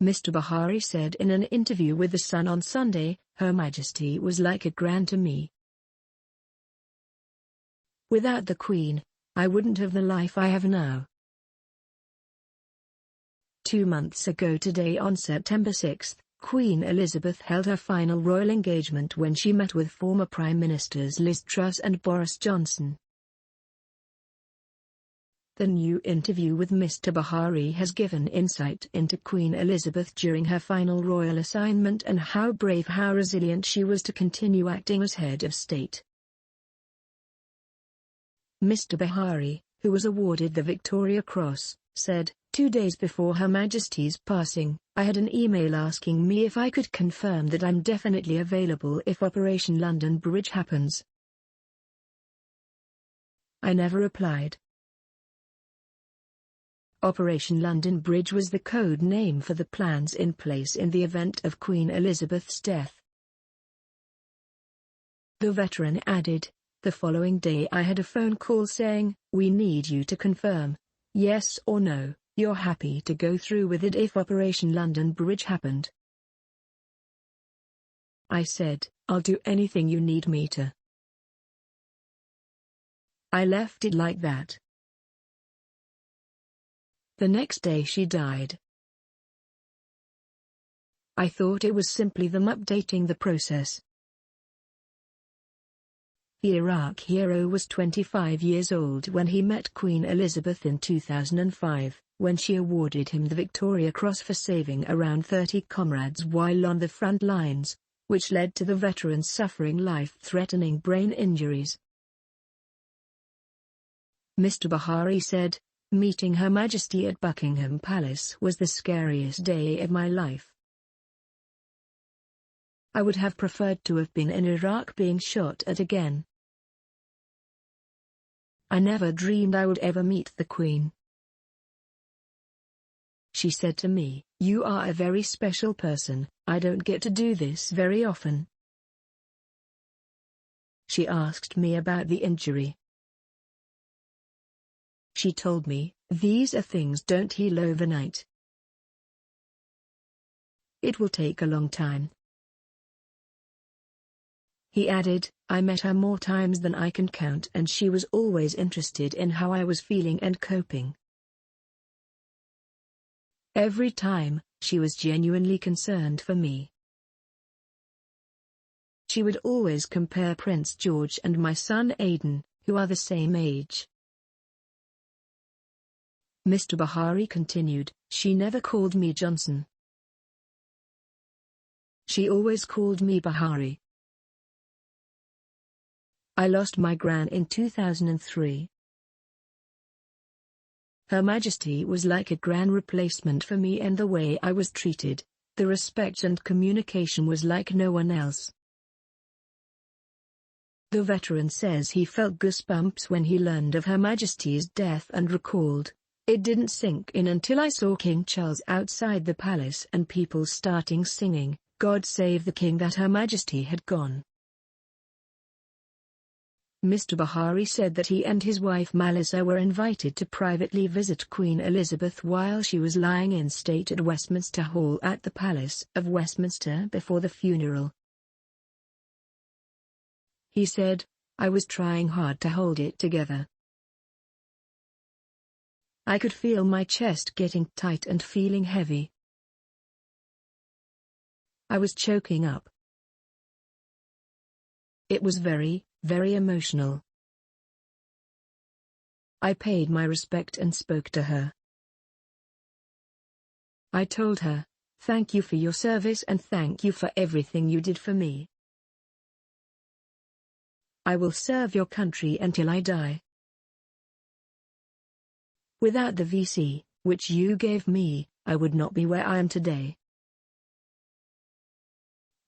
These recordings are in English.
Mr. Bahari said in an interview with The Sun on Sunday, "Her Majesty was like a gran to me. Without the Queen, I wouldn't have the life I have now." 2 months ago today, on September 6, Queen Elizabeth held her final royal engagement when she met with former Prime Ministers Liz Truss and Boris Johnson. The new interview with Mr. Bahari has given insight into Queen Elizabeth during her final royal assignment and how brave, how resilient she was to continue acting as head of state. Mr. Bahari, who was awarded the Victoria Cross, said, 2 days before Her Majesty's passing, I had an email asking me if I could confirm that I'm definitely available if Operation London Bridge happens. I never replied. Operation London Bridge was the code name for the plans in place in the event of Queen Elizabeth's death. The veteran added, "The following day I had a phone call saying, 'We need you to confirm, yes or no, you're happy to go through with it if Operation London Bridge happened.' I said, 'I'll do anything you need me to.' I left it like that." The next day she died. "I thought it was simply them updating the process." The Iraq hero was 25 years old when he met Queen Elizabeth in 2005, when she awarded him the Victoria Cross for saving around 30 comrades while on the front lines, which led to the veteran suffering life-threatening brain injuries. Mr. Bahari said, "Meeting Her Majesty at Buckingham Palace was the scariest day of my life. I would have preferred to have been in Iraq being shot at again. I never dreamed I would ever meet the Queen. She said to me, 'You are a very special person, I don't get to do this very often.' She asked me about the injury. She told me, 'These are things don't heal overnight. It will take a long time.' He added, 'I met her more times than I can count and she was always interested in how I was feeling and coping. Every time, she was genuinely concerned for me. She would always compare Prince George and my son Aidan, who are the same age.' Mr. Bahari continued, 'She never called me Johnson. She always called me Bahari. I lost my gran in 2003. Her Majesty was like a gran replacement for me, and the way I was treated, the respect and communication was like no one else.' The veteran says he felt goosebumps when he learned of Her Majesty's death and recalled, 'It didn't sink in until I saw King Charles outside the palace and people starting singing, God Save the King, that Her Majesty had gone.' Mr. Bahari said that he and his wife Melissa were invited to privately visit Queen Elizabeth while she was lying in state at Westminster Hall at the Palace of Westminster before the funeral. He said, 'I was trying hard to hold it together. I could feel my chest getting tight and feeling heavy. I was choking up. It was very, very emotional. I paid my respect and spoke to her. I told her, thank you for your service and thank you for everything you did for me. I will serve your country until I die. Without the VC, which you gave me, I would not be where I am today.'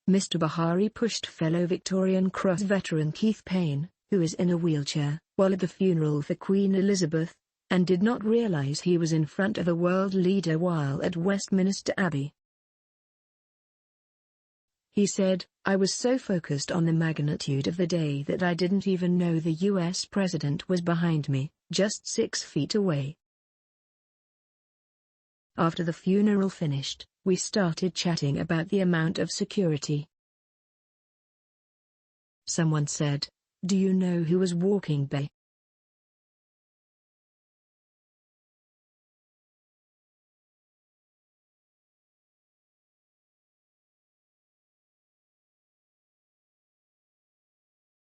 Mr. Bahari pushed fellow Victorian Cross veteran Keith Payne, who is in a wheelchair, while at the funeral for Queen Elizabeth, and did not realize he was in front of a world leader while at Westminster Abbey. He said, 'I was so focused on the magnitude of the day that I didn't even know the US president was behind me, just 6 feet away.' After the funeral finished, We started chatting about the amount of security. Someone said, "Do you know who was walking by?"